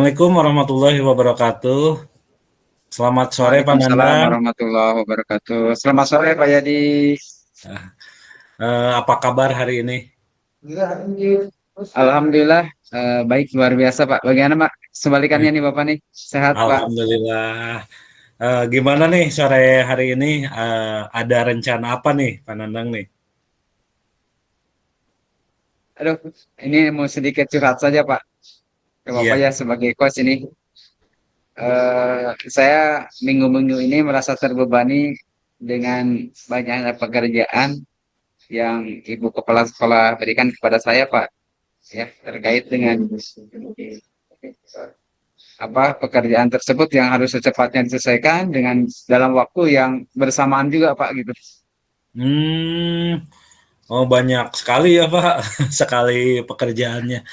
Assalamualaikum warahmatullahi wabarakatuh. Selamat sore Pak Waalaikumsalam Nandang. warahmatullahi wabarakatuh. Selamat sore Pak Yadi. Apa kabar hari ini? Alhamdulillah baik luar biasa Pak. Bagaimana Pak? Sebalikannya nih Bapak nih. Sehat Pak. Alhamdulillah. Gimana nih sore hari ini? Ada rencana apa nih Pak Nandang nih? Aduh, ini mau sedikit curhat saja Pak. Ke Bapak Iya. ya sebagai coach ini. Saya minggu-minggu ini merasa terbebani dengan banyaknya pekerjaan yang Ibu Kepala Sekolah berikan kepada saya Pak. Ya, terkait dengan apa pekerjaan tersebut yang harus secepatnya diselesaikan dengan dalam waktu yang bersamaan juga Pak gitu. Hmm, oh banyak sekali ya Pak, sekali pekerjaannya.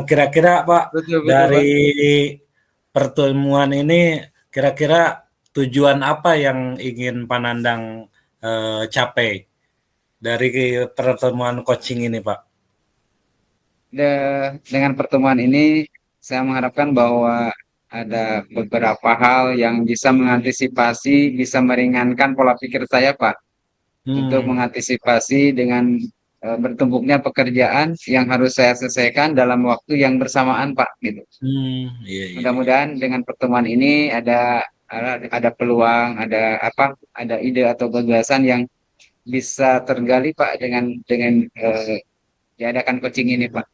Kira-kira Pak, Betul betul dari Pak. pertemuan ini, kira-kira tujuan apa yang ingin Pak Nandang capai dari pertemuan coaching ini Pak? Dengan pertemuan ini saya mengharapkan bahwa ada beberapa hal yang bisa mengantisipasi, bisa meringankan pola pikir saya Pak untuk Hmm. mengantisipasi dengan bertumpuknya pekerjaan yang harus saya selesaikan dalam waktu yang bersamaan Pak gitu. Iya iya iya. Mudah-mudahan dengan pertemuan ini ada peluang, ada ide atau gagasan yang bisa tergali Pak dengan diadakan coaching ini Pak.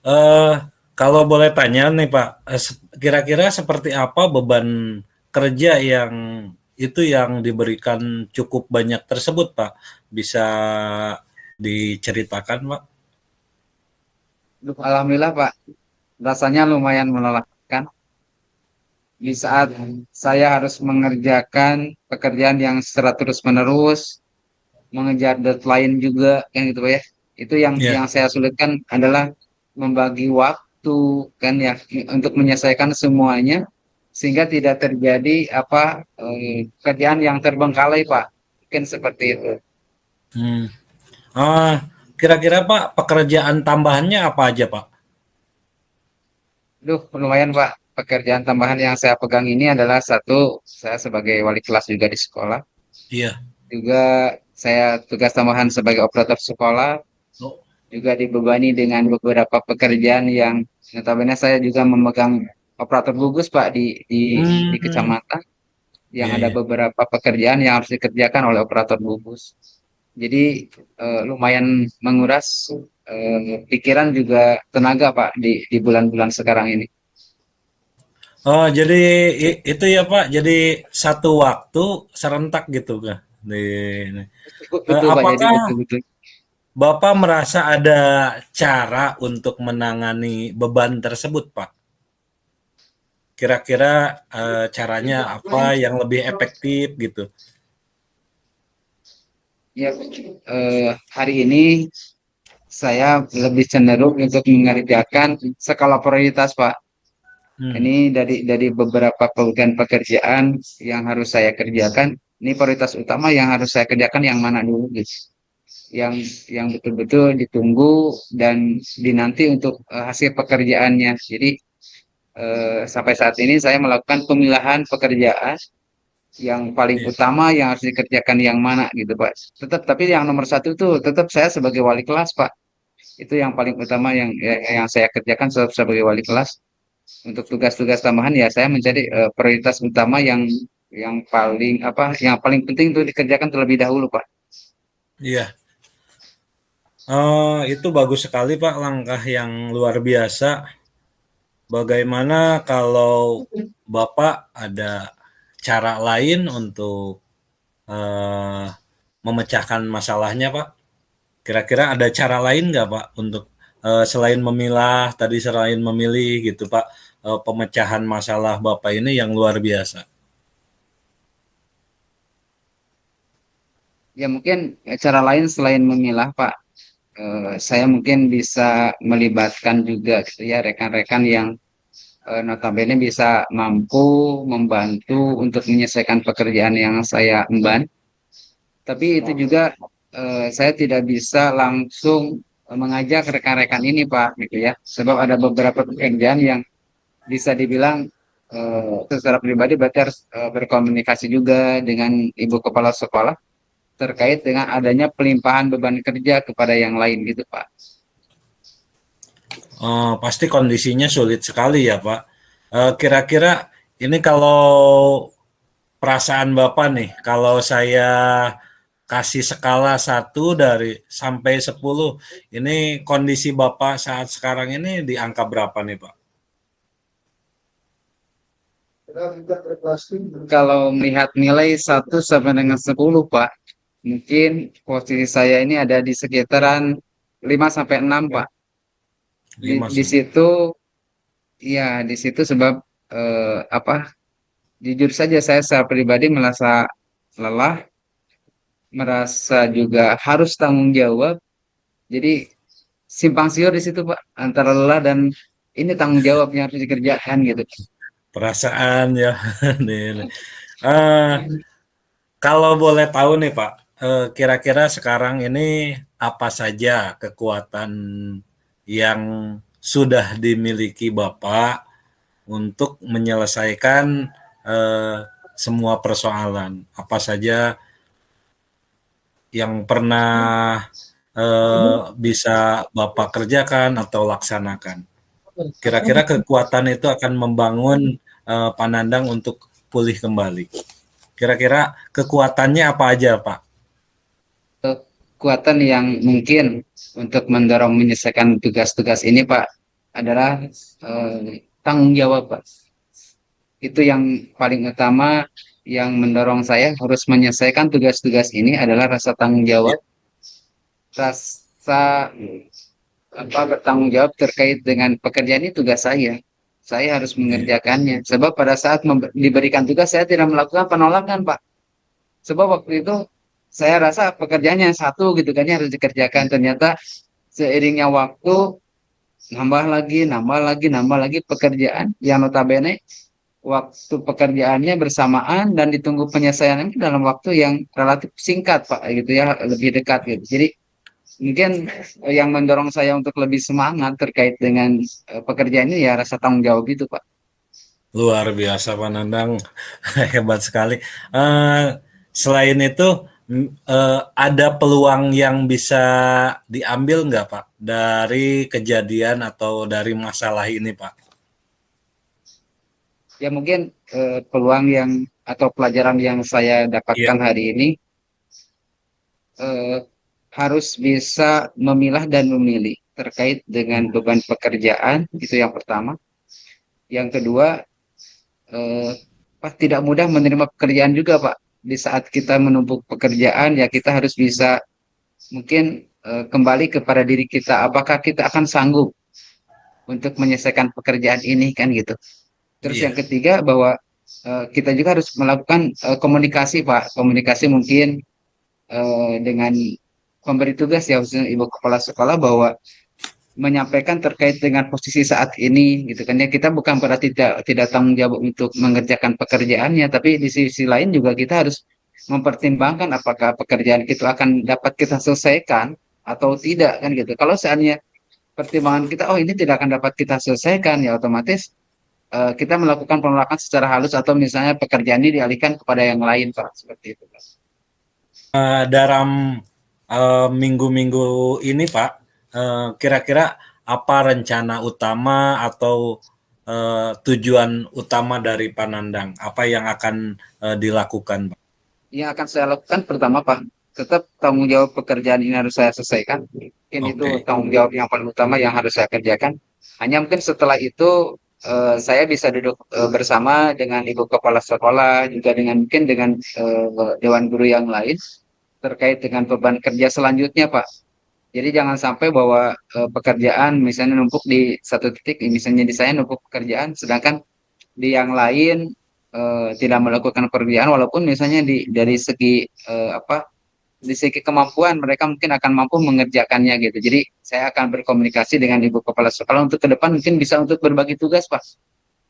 Eee, Kalau boleh tanya nih Pak, kira-kira seperti apa beban kerja yang yang diberikan cukup banyak tersebut Pak? Bisa diceritakan Pak? Duh, alhamdulillah Pak, rasanya lumayan melelahkan di saat saya harus mengerjakan pekerjaan yang secara terus-menerus, mengejar deadline juga, yang gitu Pak ya. Itu Iya. yang saya sulitkan adalah membagi waktu kan ya untuk menyelesaikan semuanya sehingga tidak terjadi pekerjaan yang terbengkalai Pak. Mungkin seperti itu. Mmm. Ah, Kira-kira Pak pekerjaan tambahannya apa aja Pak? Duh, lumayan Pak. Pekerjaan tambahan yang saya pegang ini adalah satu, saya sebagai wali kelas juga di sekolah. Iya. Juga saya tugas tambahan sebagai operator sekolah, Oh, juga dibebani dengan beberapa pekerjaan yang notabene saya juga memegang operator gugus Pak di mmm, kecamatan yang iya ada iya. beberapa pekerjaan yang harus dikerjakan oleh operator gugus. Jadi lumayan menguras pikiran juga tenaga Pak di bulan-bulan sekarang ini. Oh, jadi itu ya Pak, jadi satu waktu serentak gitu kah? Di ini. Betul, betul Pak, jadi Apakah betul-betul. Bapak merasa ada cara untuk menangani beban tersebut, Pak? Kira-kira caranya apa yang lebih efektif gitu? Ya, hari ini saya lebih cenderung untuk mengerjakan skala prioritas, Pak. Hmm, Ini dari beberapa pekerjaan yang harus saya kerjakan. Ini prioritas utama yang harus saya kerjakan yang mana dulu, guys? Yang betul-betul ditunggu dan dinanti untuk hasil pekerjaannya. Jadi sampai saat ini saya melakukan pemilahan pekerjaan yang paling iya. utama yang harus dikerjakan yang mana gitu Pak. Tapi yang nomor satu itu tetap saya sebagai wali kelas Pak. Itu yang paling utama yang saya kerjakan sebagai wali kelas. Untuk tugas-tugas tambahan ya saya menjadi prioritas utama yang paling penting itu dikerjakan terlebih dahulu Pak. Iya. Itu bagus sekali, Pak, langkah yang luar biasa. Bagaimana kalau Bapak ada cara lain untuk eh, memecahkan masalahnya, Pak? Kira-kira ada cara lain nggak Pak untuk selain memilah tadi selain memilih gitu Pak, pemecahan masalah Bapak ini yang luar biasa. Ya mungkin cara lain selain memilah Pak, saya mungkin bisa melibatkan juga gitu ya rekan-rekan yang notabene bisa mampu membantu untuk menyelesaikan pekerjaan yang saya emban. Tapi itu juga saya tidak bisa langsung mengajak rekan-rekan ini Pak gitu ya. Sebab ada beberapa pekerjaan yang bisa dibilang secara pribadi berarti harus berkomunikasi juga dengan ibu kepala sekolah terkait dengan adanya pelimpahan beban kerja kepada yang lain gitu Pak. Pasti kondisinya sulit sekali ya Pak. Kira-kira ini kalau perasaan Bapak nih, kalau saya kasih skala 1 dari sampai 10, ini kondisi Bapak saat sekarang ini di angka berapa nih Pak? Kalau melihat nilai 1 sampai dengan 10 Pak, mungkin posisi saya ini ada di sekitaran 5 sampai 6 Pak. Di, 5 di sampai. situ ya di situ sebab apa? Jujur saja saya secara pribadi merasa lelah, merasa juga harus tanggung jawab. Jadi simpang siur di situ Pak antara lelah dan ini tanggung jawab yang harus dikerjakan gitu. Perasaan ya. Nih. Eh, Kalau boleh tahu nih Pak, kira-kira sekarang ini apa saja kekuatan yang sudah dimiliki Bapak untuk menyelesaikan eh, semua persoalan? Apa saja yang pernah bisa Bapak kerjakan atau laksanakan? Kira-kira kekuatan itu akan membangun Panandang untuk pulih kembali. Kira-kira kekuatannya apa aja, Pak? Kekuatan yang mungkin untuk mendorong menyelesaikan tugas-tugas ini Pak adalah tanggung jawab Pak. Itu yang paling utama yang mendorong saya harus menyelesaikan tugas-tugas ini adalah rasa tanggung Ya, jawab, rasa apa bertanggung jawab terkait dengan pekerjaan ini tugas saya. Saya harus ya, mengerjakannya. Sebab pada saat diberikan tugas saya tidak melakukan penolakan Pak. Sebab waktu itu saya rasa pekerjaannya satu gitu kan yang harus dikerjakan. Ternyata seiringnya waktu nambah lagi pekerjaan yang notabene waktu pekerjaannya bersamaan dan ditunggu penyelesaiannya dalam waktu yang relatif singkat Pak gitu ya, lebih dekat gitu. Jadi mungkin yang mendorong saya untuk lebih semangat terkait dengan pekerjaan ini ya rasa tanggung jawab itu Pak. luar biasa Pak Nandang, hebat sekali. Eh, Selain itu, ada peluang yang bisa diambil nggak Pak dari kejadian atau dari masalah ini Pak? Ya mungkin peluang yang atau pelajaran yang saya Iya, dapatkan hari ini eh, harus bisa memilah dan memilih terkait dengan beban pekerjaan itu yang pertama. Yang kedua, eh, Pak tidak mudah menerima pekerjaan juga Pak. Di saat kita menumpuk pekerjaan ya kita harus bisa mungkin kembali kepada diri kita. Apakah kita akan sanggup untuk menyelesaikan pekerjaan ini kan gitu. Terus yang iya, ketiga bahwa kita juga harus melakukan komunikasi Pak. Komunikasi mungkin dengan pemberi tugas ya khususnya ibu kepala sekolah bahwa menyampaikan terkait dengan posisi saat ini gitu kan ya kita bukan berarti tidak tanggung jawab untuk mengerjakan pekerjaannya tapi di sisi lain juga kita harus mempertimbangkan apakah pekerjaan itu akan dapat kita selesaikan atau tidak kan gitu. Kalau seandainya pertimbangan kita oh ini tidak akan dapat kita selesaikan ya otomatis kita melakukan penolakan secara halus atau misalnya pekerjaan ini dialihkan kepada yang lain Pak seperti itu Pak. dalam minggu-minggu ini Pak, kira-kira apa rencana utama atau tujuan utama dari Panandang? Apa yang akan dilakukan Pak? Yang akan saya lakukan pertama Pak, tetap tanggung jawab pekerjaan ini harus saya selesaikan. Mungkin itu Oke, tanggung jawab yang paling utama yang harus saya kerjakan. Hanya mungkin setelah itu saya bisa duduk bersama dengan ibu kepala sekolah, juga dengan mungkin dengan dewan guru yang lain terkait dengan beban kerja selanjutnya Pak. Jadi jangan sampai bahwa pekerjaan misalnya numpuk di satu titik, misalnya di saya numpuk pekerjaan, sedangkan di yang lain tidak melakukan pekerjaan walaupun misalnya dari segi apa di segi kemampuan mereka mungkin akan mampu mengerjakannya gitu. Jadi saya akan berkomunikasi dengan ibu kepala sekolah untuk ke depan mungkin bisa untuk berbagi tugas Pak.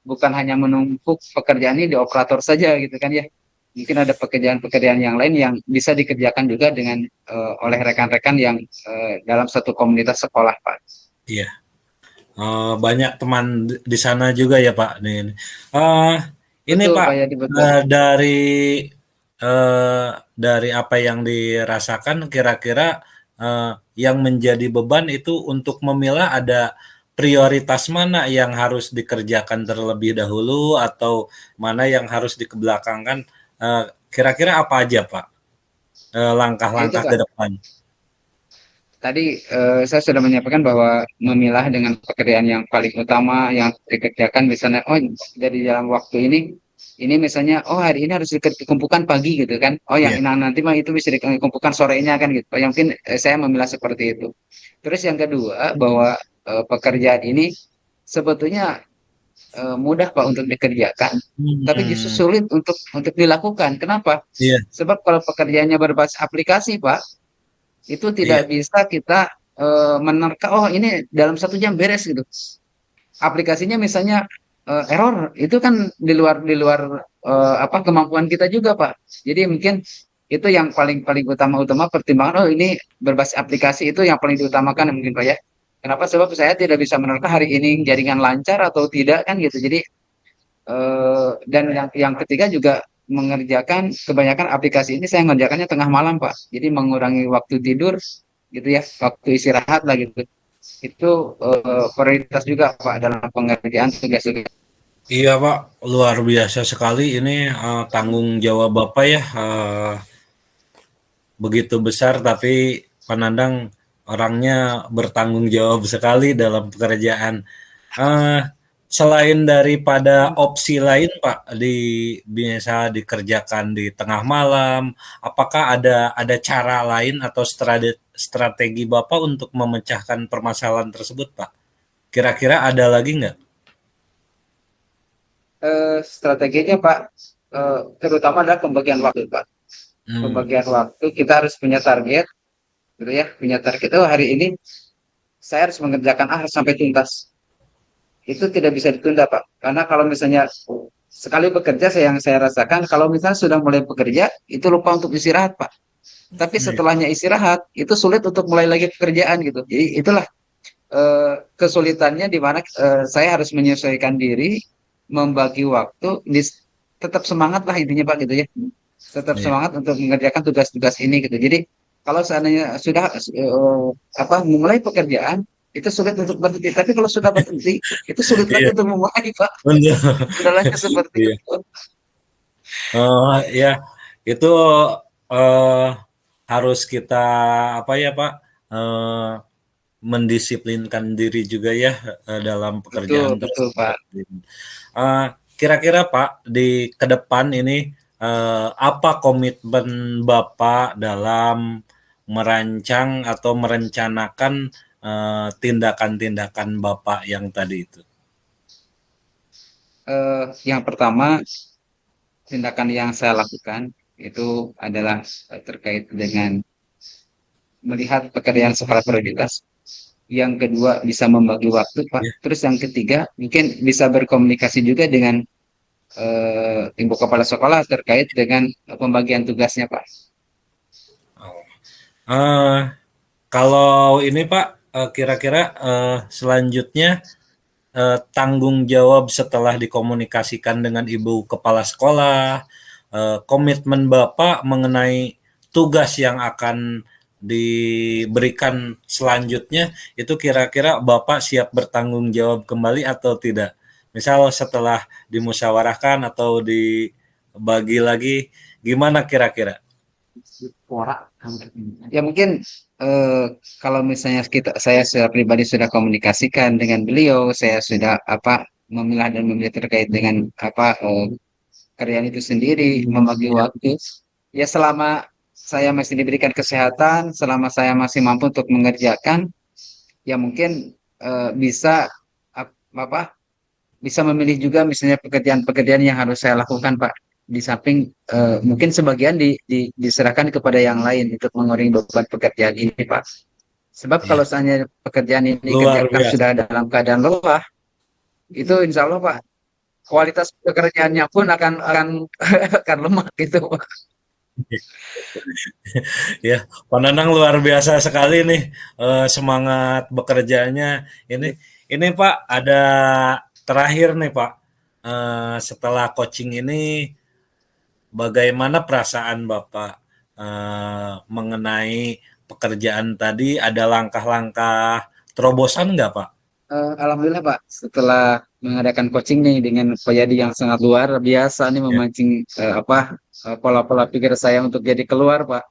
Bukan hanya menumpuk pekerjaan ini di operator saja gitu kan ya. Mungkin ada pekerjaan-pekerjaan yang lain yang bisa dikerjakan juga dengan oleh rekan-rekan yang dalam satu komunitas sekolah Pak. iya. banyak teman di sana juga ya Pak nih. Eh, ini Betul Pak, Pak Yadi, betul. dari apa yang dirasakan kira-kira yang menjadi beban itu untuk memilah ada prioritas mana yang harus dikerjakan terlebih dahulu atau mana yang harus dikebelakangkan, kira-kira apa aja Pak, Ya itu langkah-langkah ke Pak. depan? Tadi saya sudah menyampaikan bahwa memilah dengan pekerjaan yang paling utama yang dikerjakan misalnya, oh dari dalam waktu ini misalnya, oh hari ini harus dikumpulkan pagi gitu kan, oh yang Iya, nanti mah itu bisa dikumpulkan sorenya kan gitu. Yang mungkin saya memilah seperti itu. Terus yang kedua bahwa pekerjaan ini sebetulnya mudah Pak untuk dikerjakan, tapi justru hmm, sulit untuk dilakukan. Kenapa? iya, Sebab kalau pekerjaannya berbasis aplikasi Pak, itu iya, tidak bisa kita menerka, oh ini dalam 1 jam beres gitu. Aplikasinya misalnya error, itu kan di luar apa kemampuan kita juga Pak. Jadi mungkin itu yang paling paling utama pertimbangan. Oh ini berbasis aplikasi itu yang paling diutamakan mungkin Pak ya. Kenapa? Sebab saya tidak bisa menerka hari ini jaringan lancar atau tidak kan gitu. Jadi dan yang ketiga juga mengerjakan kebanyakan aplikasi ini saya mengerjakannya tengah malam Pak. Jadi mengurangi waktu tidur gitu ya, waktu istirahat lah gitu. Itu prioritas juga Pak dalam pengerjaan tugas-tugas. iya Pak, luar biasa sekali ini tanggung jawab Bapak ya. Begitu besar tapi Panandang orangnya bertanggung jawab sekali dalam pekerjaan. Eh, Selain daripada opsi lain Pak bisa dikerjakan di tengah malam, apakah ada cara lain atau strategi Bapak untuk memecahkan permasalahan tersebut Pak? Kira-kira ada lagi nggak? Strateginya Pak, terutama adalah pembagian waktu Pak. Hmm, Pembagian waktu kita harus punya target, gitu ya, punya target. Oh hari ini saya harus mengerjakan A sampai tuntas. Itu tidak bisa ditunda Pak. Karena kalau misalnya sekali bekerja, yang saya rasakan, kalau misalnya sudah mulai bekerja, itu lupa untuk istirahat Pak. Tapi iya, setelahnya istirahat, itu sulit untuk mulai lagi pekerjaan gitu. Jadi itulah kesulitannya di mana saya harus menyesuaikan diri, membagi waktu, tetap semangat lah intinya Pak gitu ya. Tetap iya, semangat untuk mengerjakan tugas-tugas ini gitu. Jadi kalau seandainya sudah apa memulai pekerjaan itu sulit untuk berhenti, tapi kalau sudah berhenti itu sulit lagi iya, untuk memulai Pak. betul. Kendalanya seperti Iya. itu. Ya, itu eh, harus kita apa ya Pak, eh, mendisiplinkan diri juga ya dalam Betul, pekerjaan betul Pak. tersebut. Eh, Kira-kira Pak di ke depan ini apa komitmen Bapak dalam merancang atau merencanakan tindakan-tindakan Bapak yang tadi itu? Yang pertama, tindakan yang saya lakukan itu adalah terkait dengan melihat pekerjaan skala prioritas. Yang kedua bisa membagi waktu Pak. Ya. Terus yang ketiga mungkin bisa berkomunikasi juga dengan ibu kepala sekolah terkait dengan pembagian tugasnya Pak. Oh. Eh, Kalau ini Pak, kira-kira selanjutnya tanggung jawab setelah dikomunikasikan dengan ibu kepala sekolah, komitmen Bapak mengenai tugas yang akan diberikan selanjutnya, itu kira-kira Bapak siap bertanggung jawab kembali atau tidak? Misal setelah dimusyawarahkan atau dibagi lagi, gimana kira-kira? Ya mungkin eh, kalau misalnya saya secara pribadi sudah komunikasikan dengan beliau, saya sudah apa memilah dan memilih terkait dengan apa kerjaan itu sendiri, membagi Ya, waktu. Ya selama saya masih diberikan kesehatan, selama saya masih mampu untuk mengerjakan, ya mungkin bisa apa bisa memilih juga misalnya pekerjaan-pekerjaan yang harus saya lakukan Pak. Di samping mungkin sebagian diserahkan kepada yang lain untuk mengurangi beban pekerjaan ini Pak. Sebab ya, kalau seandainya pekerjaan ini luar dikerjakan sudah biasa. dalam keadaan lelah, itu insya Allah Pak kualitas pekerjaannya pun akan akan lemah gitu Pak. Ya, Pak Nanang luar biasa sekali nih semangat bekerjanya ini. Ini Pak, ada terakhir nih Pak. Setelah coaching ini, bagaimana perasaan Bapak mengenai pekerjaan tadi? Ada langkah-langkah terobosan nggak Pak? Alhamdulillah Pak, setelah mengadakan coaching nih dengan Pak Yadi yang sangat luar biasa nih Ya. memancing pola-pola pikir saya untuk jadi keluar Pak.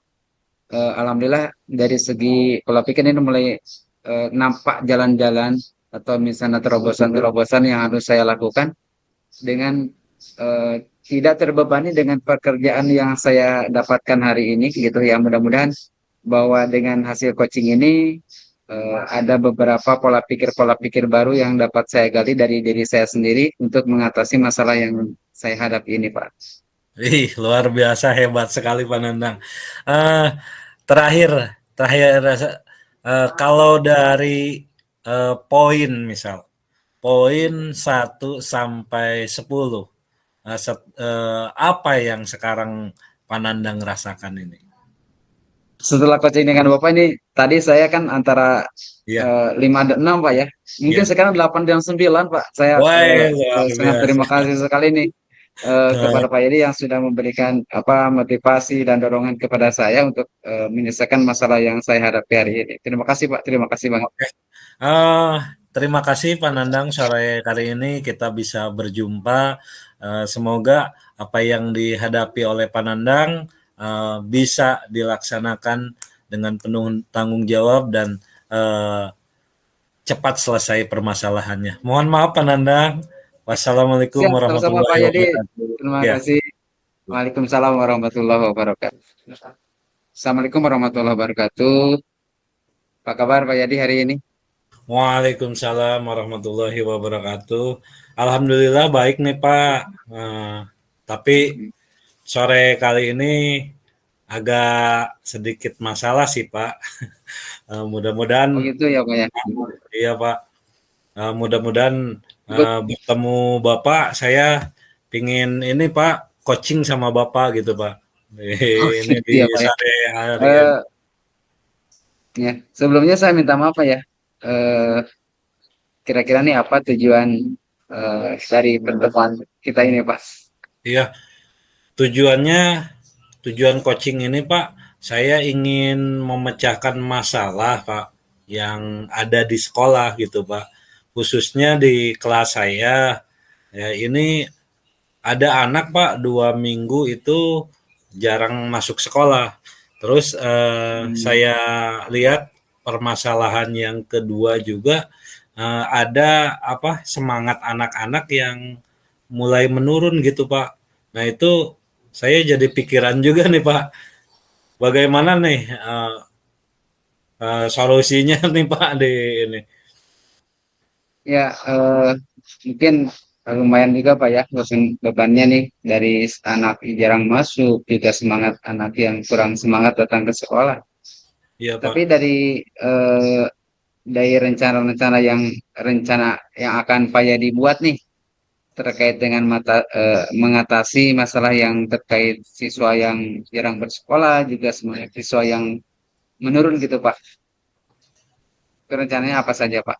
Alhamdulillah dari segi pola pikir ini mulai nampak jalan-jalan atau misalnya terobosan-terobosan yang harus saya lakukan dengan tidak terbebani dengan pekerjaan yang saya dapatkan hari ini gitu ya. Mudah-mudahan bahwa dengan hasil coaching ini ada beberapa pola pikir baru yang dapat saya gali dari diri saya sendiri untuk mengatasi masalah yang saya hadapi ini, Pak. Ih, luar biasa hebat sekali Pak Nandang. Eh, terakhir, kalau dari poin misal, poin 1 sampai 10, apa yang sekarang Pak Nandang rasakan ini? Setelah coaching dengan Bapak ini, tadi saya kan antara Iya, 5 dan 6 Pak ya. Mungkin iya. sekarang 8 dan 9 Pak. Saya Wah, luar sangat biasa. terima kasih sekali nih kepada Pak Yedi yang sudah memberikan motivasi dan dorongan kepada saya untuk menyelesaikan masalah yang saya hadapi hari ini. Terima kasih Pak, terima kasih banget. Oke. Eh, Terima kasih Pak Nandang, sore kali ini kita bisa berjumpa. Semoga apa yang dihadapi oleh Pak Nandang bisa dilaksanakan dengan penuh tanggung jawab dan eh, cepat selesai permasalahannya. Mohon maaf Pak Nandang. Wassalamualaikum Siap, sama-sama Pak warahmatullahi Yedi. wabarakatuh. Terima Ya. kasih. Waalaikumsalam warahmatullahi wabarakatuh. Assalamualaikum warahmatullahi wabarakatuh. Apa kabar Pak Yadi hari ini? Waalaikumsalam warahmatullahi wabarakatuh. Alhamdulillah baik nih Pak. Tapi sore kali ini agak sedikit masalah sih Pak. Mudah-mudahan, Oh gitu ya Pak ya. iya Pak. Mudah-mudahan Bet- bertemu Bapak. Saya pingin ini Pak coaching sama Bapak gitu Pak. Oh Ini gitu di ya Pak ya. sehari-harian. Eh, ya, sebelumnya saya minta maaf Pak ya. Eh, Kira-kira nih apa tujuan dari pertemuan kita ini Pak? Iya, tujuannya tujuan coaching ini Pak, saya ingin memecahkan masalah Pak yang ada di sekolah gitu Pak. Khususnya di kelas saya, ya ini ada anak Pak 2 minggu itu jarang masuk sekolah. Terus Hmm, saya lihat permasalahan yang kedua juga ada apa semangat anak-anak yang mulai menurun gitu Pak. Nah itu saya jadi pikiran juga nih Pak. Bagaimana nih solusinya nih Pak di ini? ya, mungkin lumayan juga Pak ya bebannya nih dari anak yang jarang masuk, juga semangat anak yang kurang semangat datang ke sekolah. Iya Tapi Pak. dari rencana yang akan Pak Yadi buat nih terkait dengan mengatasi masalah yang terkait siswa yang jarang bersekolah juga semuanya siswa yang menurun gitu Pak. Rencananya apa saja Pak?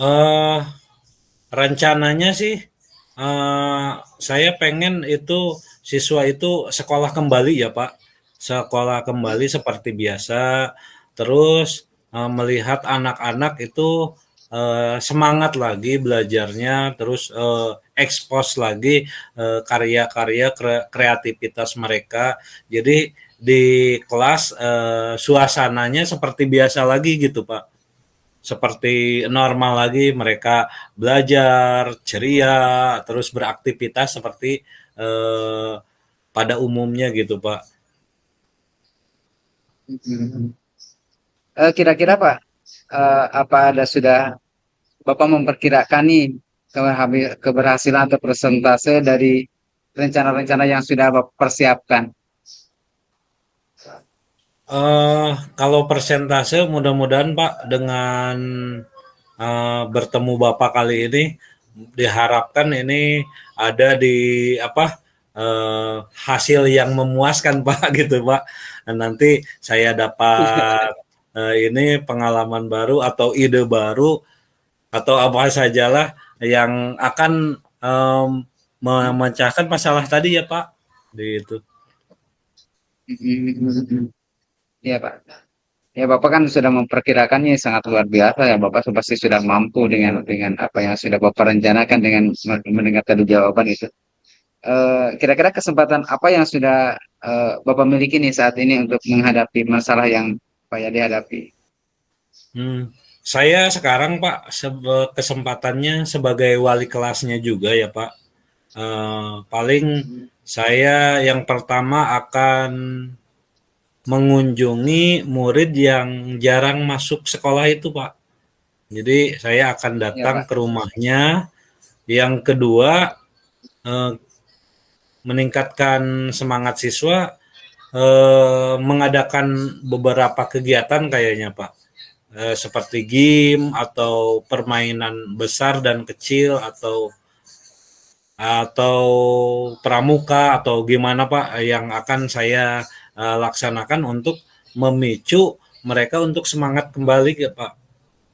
Eh Rencananya sih saya pengen itu siswa itu sekolah kembali ya Pak. Sekolah kembali seperti biasa. Terus melihat anak-anak itu semangat lagi belajarnya, terus expose lagi karya-karya kreativitas mereka. Jadi di kelas suasananya seperti biasa lagi gitu Pak, seperti normal lagi mereka belajar ceria terus beraktivitas seperti eh, pada umumnya gitu Pak. Hmm. Kira-kira Pak, apa ada sudah Bapak memperkirakan nih keberhasilan atau persentase dari rencana-rencana yang sudah Bapak persiapkan? Kalau persentase mudah-mudahan Pak dengan bertemu Bapak kali ini diharapkan ini ada di apa hasil yang memuaskan Pak gitu Pak. Dan nanti saya dapat ini pengalaman baru atau ide baru atau apa sajalah yang akan memecahkan masalah tadi ya Pak. Gitu. Iya Pak. Ya Bapak kan sudah memperkirakannya sangat luar biasa ya. Bapak pasti sudah mampu dengan apa yang sudah Bapak rencanakan dengan mendengar tadi jawaban itu. Kira-kira kesempatan apa yang sudah Bapak miliki nih saat ini untuk menghadapi masalah yang Pak ya dihadapi? Saya sekarang Pak kesempatannya sebagai wali kelasnya juga ya Pak. Paling saya yang pertama akan mengunjungi murid yang jarang masuk sekolah itu Pak. Jadi saya akan Ya datang Pak. ke rumahnya. Yang kedua, meningkatkan semangat siswa, mengadakan beberapa kegiatan kayaknya Pak. Seperti game atau permainan besar dan kecil atau pramuka atau gimana Pak yang akan saya laksanakan untuk memicu mereka untuk semangat kembali ya Pak.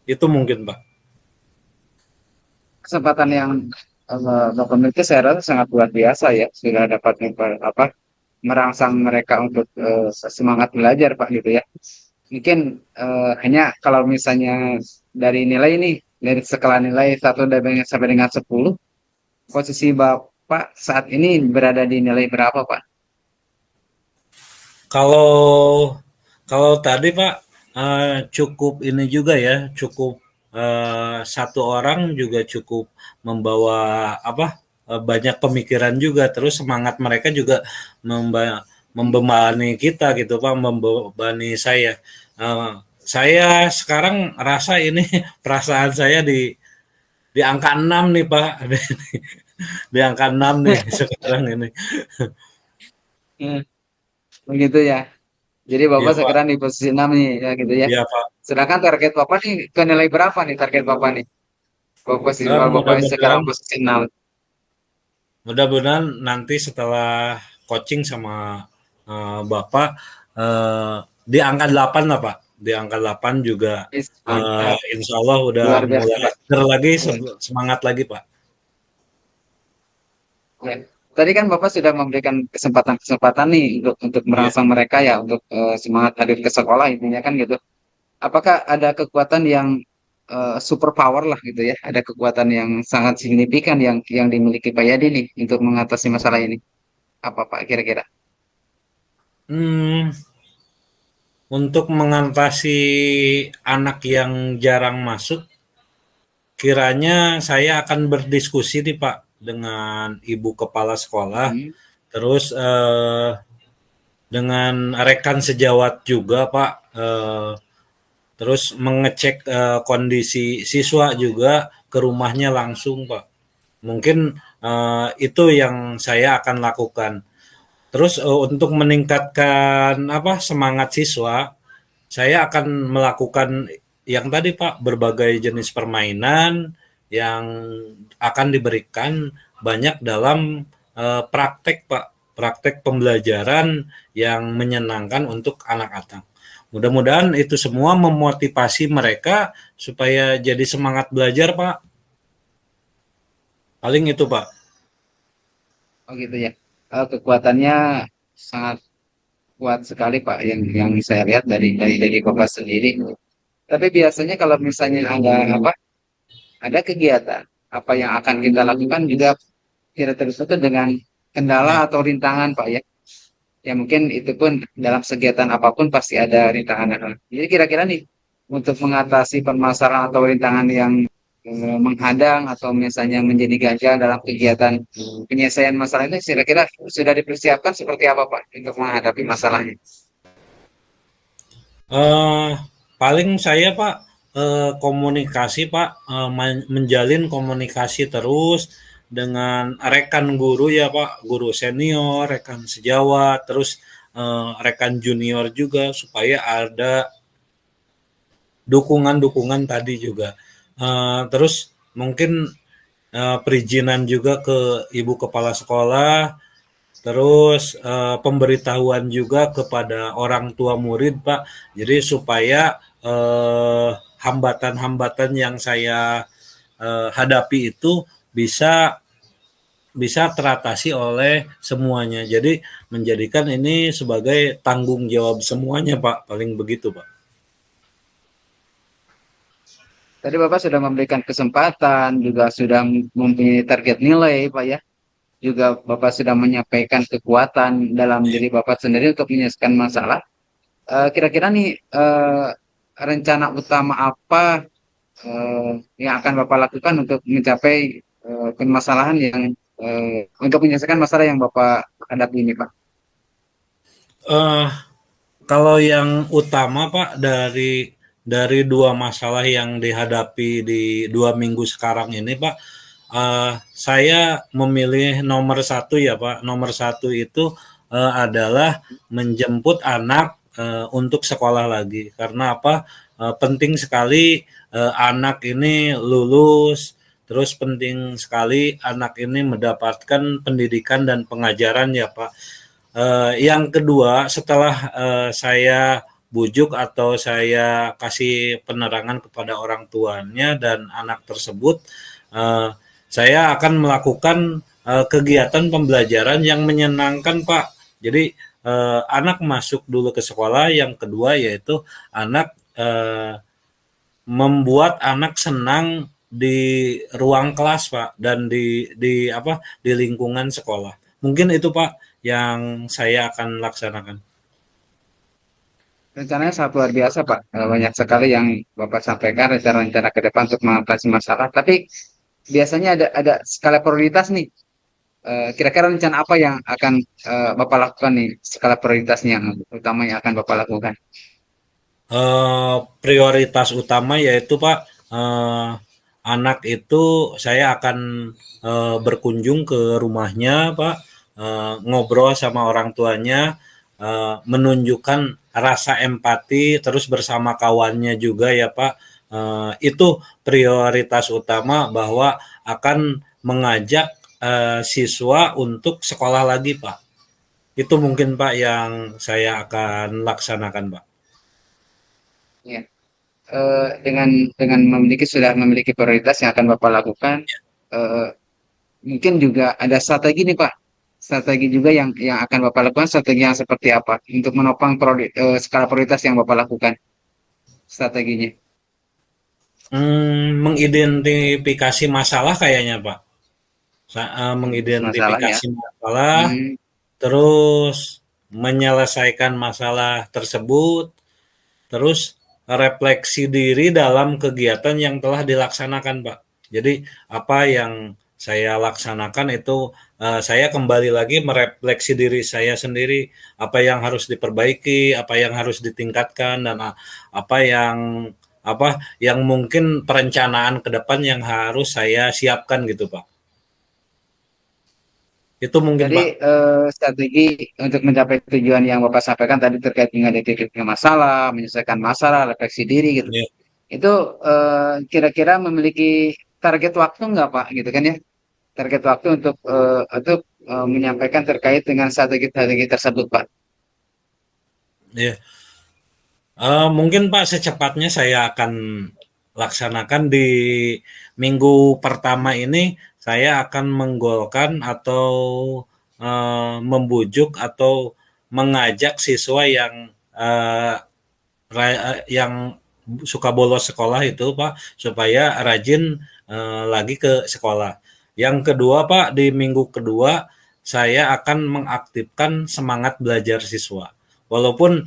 Itu mungkin Pak. Kesempatan yang Bapak miliki saya rasa sangat luar biasa ya. Sudah dapat merangsang mereka untuk semangat belajar Pak gitu ya. Mungkin hanya kalau misalnya dari nilai ini, dari skala nilai 1 sampai dengan 10, posisi Bapak saat ini berada di nilai berapa Pak? Kalau kalau tadi Pak cukup ini juga ya, cukup satu orang juga cukup membawa apa banyak pemikiran juga, terus semangat mereka juga membebani kita gitu Pak, membebani saya. Saya sekarang rasa ini perasaan saya di angka 6 nih Pak, di angka 6 nih sekarang ini. Hmm, begitu ya. Jadi Iya Bapak Pak, sekarang di posisi 6 nih ya gitu ya. iya Pak. Sedangkan target Bapak nih ke nilai berapa nih target Bapak nih? Bapak sekarang Mudah-mudahan posisi 6. mudah-mudahan nanti setelah coaching sama Bapak di angka 8 lah Pak. Di angka 8 juga Mantap. insya Allah udah Luar biasa mulai Pak. seger lagi, semangat lagi Pak. Ya. Tadi kan Bapak sudah memberikan kesempatan-kesempatan nih untuk Iya. merangsang mereka ya untuk semangat hadir ke sekolah intinya kan gitu. Apakah ada kekuatan yang super power lah gitu ya? Ada kekuatan yang sangat signifikan yang dimiliki Pak Yadi nih untuk mengatasi masalah ini? Apa Pak kira-kira? Hmm, untuk mengatasi anak yang jarang masuk, kiranya saya akan berdiskusi nih Pak dengan ibu kepala sekolah, Hmm. terus dengan rekan sejawat juga Pak, terus mengecek kondisi siswa juga ke rumahnya langsung Pak. Mungkin itu yang saya akan lakukan. Terus untuk meningkatkan apa semangat siswa, saya akan melakukan yang tadi Pak, berbagai jenis permainan yang akan diberikan banyak dalam praktek Pak, praktek pembelajaran yang menyenangkan untuk anak-anak. Mudah-mudahan itu semua memotivasi mereka supaya jadi semangat belajar Pak. Paling itu Pak. Oh gitu ya. Kekuatannya sangat kuat sekali Pak yang saya lihat dari Bapak sendiri. Tapi biasanya kalau misalnya ada kegiatan apa yang akan kita lakukan juga tidak tertutup dengan kendala Ya. atau rintangan Pak ya. Ya mungkin itu pun dalam kegiatan apapun pasti ada rintangan. Jadi kira-kira nih untuk mengatasi permasalahan atau rintangan yang menghadang atau misalnya menjadi gagal dalam kegiatan penyelesaian masalah ini kira-kira sudah dipersiapkan seperti apa Pak untuk menghadapi masalahnya? Eh, paling saya Pak komunikasi Pak, menjalin komunikasi terus dengan rekan guru ya Pak, guru senior, rekan sejawat, terus rekan junior juga supaya ada dukungan-dukungan tadi juga. Terus mungkin perizinan juga ke ibu kepala sekolah, terus pemberitahuan juga kepada orang tua murid Pak. Jadi supaya hambatan-hambatan yang saya hadapi itu bisa bisa teratasi oleh semuanya. Jadi menjadikan ini sebagai tanggung jawab semuanya, Pak. Paling begitu, Pak. Tadi Bapak sudah memberikan kesempatan, juga sudah mempunyai target nilai, Pak ya. Juga Bapak sudah menyampaikan kekuatan dalam diri Bapak sendiri untuk menyelesaikan masalah. Kira-kira nih rencana utama apa yang akan Bapak lakukan untuk mencapai permasalahan yang untuk menyelesaikan masalah yang Bapak hadapi ini, Pak? Eh, Kalau yang utama Pak dari dua masalah yang dihadapi di 2 minggu sekarang ini Pak, saya memilih nomor satu ya Pak. Nomor satu itu adalah menjemput anak untuk sekolah lagi. Karena apa? Penting sekali anak ini lulus, terus penting sekali anak ini mendapatkan pendidikan dan pengajaran ya Pak. Yang kedua, setelah saya bujuk atau saya kasih penerangan kepada orang tuanya dan anak tersebut, uh, saya akan melakukan kegiatan pembelajaran yang menyenangkan, Pak. Jadi anak masuk dulu ke sekolah. Yang kedua yaitu anak membuat anak senang di ruang kelas, Pak, dan di apa di lingkungan sekolah. Mungkin itu, Pak, yang saya akan laksanakan. Rencananya sangat luar biasa, Pak. Banyak sekali yang Bapak sampaikan rencana-rencana ke depan untuk mengatasi masalah. Tapi biasanya ada skala prioritas nih. Kira-kira rencana apa yang akan Bapak lakukan nih, skala prioritasnya yang utama yang akan Bapak lakukan? Prioritas utama yaitu Pak, anak itu saya akan berkunjung ke rumahnya Pak, ngobrol sama orang tuanya, menunjukkan rasa empati terus bersama kawannya juga ya Pak. Itu prioritas utama bahwa akan mengajak siswa untuk sekolah lagi Pak. Itu mungkin Pak yang saya akan laksanakan Pak. Ya, dengan sudah memiliki prioritas yang akan Bapak lakukan, eh, mungkin juga ada strategi nih Pak. Strategi juga yang akan Bapak lakukan, strategi yang seperti apa untuk menopang skala prioritas yang Bapak lakukan strateginya. Mengidentifikasi masalah kayaknya, Pak. Masalah ya. Mengidentifikasi masalah, Hmm, terus menyelesaikan masalah tersebut, terus refleksi diri dalam kegiatan yang telah dilaksanakan, Pak. Jadi apa yang saya laksanakan itu saya kembali lagi merefleksi diri saya sendiri, apa yang harus diperbaiki, apa yang harus ditingkatkan dan apa yang mungkin perencanaan ke depan yang harus saya siapkan gitu, Pak. Itu mungkin, Jadi Pak. strategi untuk mencapai tujuan yang Bapak sampaikan tadi terkait dengan identifikasi masalah, menyelesaikan masalah, refleksi diri gitu. Ya. Itu kira-kira memiliki target waktu nggak Pak? Gitu kan ya? Target waktu untuk menyampaikan terkait dengan strategi-strategi tersebut Pak. Ya. Mungkin Pak secepatnya saya akan laksanakan di minggu pertama ini saya akan menggolkan atau membujuk atau mengajak siswa eh, yang suka bolos sekolah itu Pak supaya rajin lagi ke sekolah. Yang kedua Pak di minggu kedua saya akan mengaktifkan semangat belajar siswa. Walaupun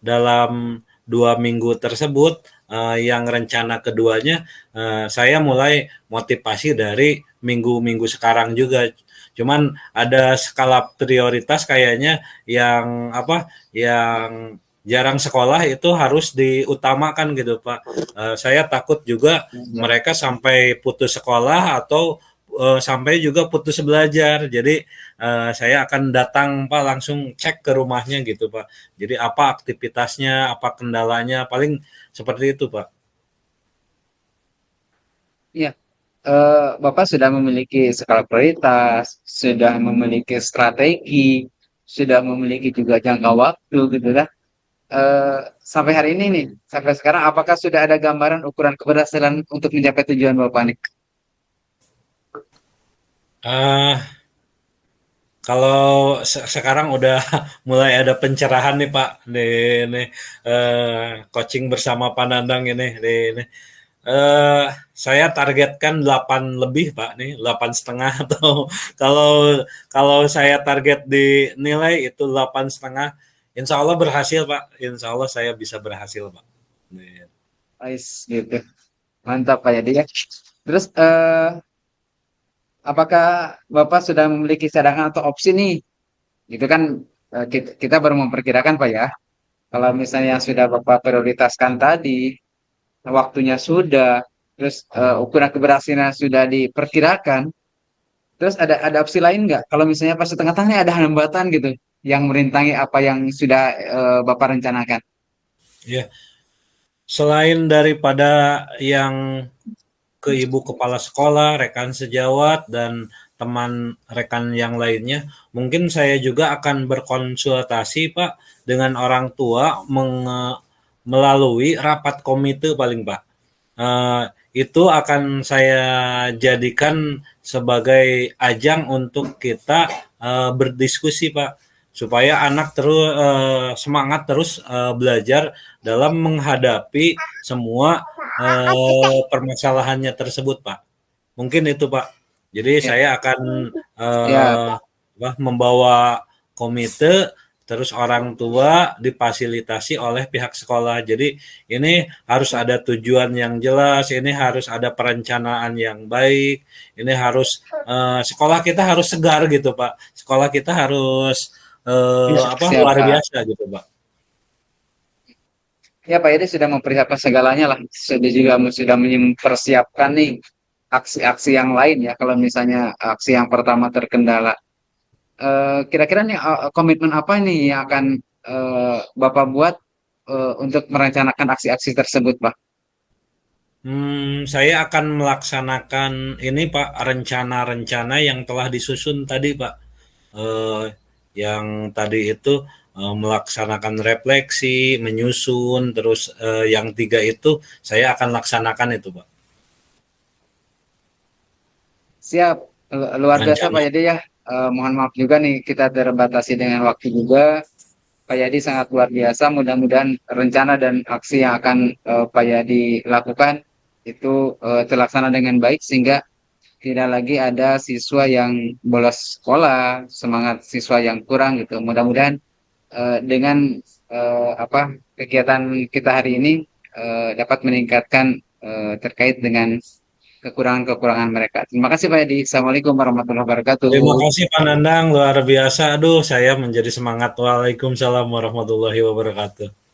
dalam 2 minggu tersebut yang rencana keduanya saya mulai motivasi dari minggu-minggu sekarang juga. Cuman ada skala prioritas kayaknya yang yang jarang sekolah itu harus diutamakan gitu Pak. Saya takut juga Ya. mereka sampai putus sekolah atau sampai juga putus belajar. Jadi saya akan datang Pak langsung cek ke rumahnya gitu Pak. Jadi apa aktivitasnya, apa kendalanya, paling seperti itu Pak. Iya, Bapak sudah memiliki skala prioritas, sudah memiliki strategi, sudah memiliki juga jangka waktu gitu kan. sampai hari ini nih, sampai sekarang apakah sudah ada gambaran ukuran keberhasilan untuk mencapai tujuan Bapak nih? Ah, kalau sekarang udah mulai ada pencerahan nih Pak, nih, coaching bersama Pak Nandang ini. Eh, saya targetkan 8 lebih Pak nih, 8,5 atau kalau kalau saya target di nilai itu 8,5, Insya Allah berhasil Pak, Insya Allah saya bisa berhasil Pak. Nih. Ais, gitu. Mantap Pak Yadi ya. Terus apakah Bapak sudah memiliki cadangan atau opsi nih? Itu kan kita baru memperkirakan Pak ya. Kalau misalnya sudah Bapak prioritaskan tadi, waktunya sudah, terus ukuran keberhasilan sudah diperkirakan, terus ada opsi lain nggak? Kalau misalnya pas di tengah-tengahnya ada hambatan gitu, yang merintangi apa yang sudah Bapak rencanakan. Ya, selain daripada yang ke ibu kepala sekolah, rekan sejawat, dan teman rekan yang lainnya. Mungkin saya juga akan berkonsultasi, Pak, dengan orang tua melalui rapat komite paling, Pak. Eh, itu akan saya jadikan sebagai ajang untuk kita berdiskusi, Pak, supaya anak terus semangat terus belajar dalam menghadapi semua permasalahannya tersebut, Pak. Mungkin itu, Pak. Jadi Ya, saya akan ya, membawa komite, terus orang tua difasilitasi oleh pihak sekolah. Jadi ini harus ada tujuan yang jelas, ini harus ada perencanaan yang baik, ini harus sekolah kita harus segar gitu, Pak. Sekolah kita harus siap luar Pak. biasa gitu, Pak. Ya Pak Yedi sudah mempersiapkan segalanya lah. Sudah mempersiapkan nih aksi-aksi yang lain ya. Kalau misalnya aksi yang pertama terkendala. Kira-kira nih komitmen apa nih yang akan Bapak buat untuk merencanakan aksi-aksi tersebut, Pak? Saya akan melaksanakan ini Pak, rencana-rencana yang telah disusun tadi Pak. Eh, yang tadi itu melaksanakan refleksi, menyusun, terus yang tiga itu saya akan laksanakan itu Pak. Siap, luar biasa Pak Rencana. Yadi ya. Mohon maaf juga nih kita terbatasi dengan waktu juga. Pak Yadi sangat luar biasa. Mudah-mudahan rencana dan aksi yang akan Pak Yadi lakukan itu terlaksana dengan baik sehingga tidak lagi ada siswa yang bolos sekolah, semangat siswa yang kurang gitu. Mudah-mudahan dengan apa kegiatan kita hari ini dapat meningkatkan terkait dengan kekurangan-kekurangan mereka. Terima kasih Pak Edi. Assalamualaikum warahmatullahi Terima wabarakatuh. kasih Pak Nandang, luar biasa. Aduh, saya menjadi semangat. Waalaikumsalam warahmatullahi wabarakatuh.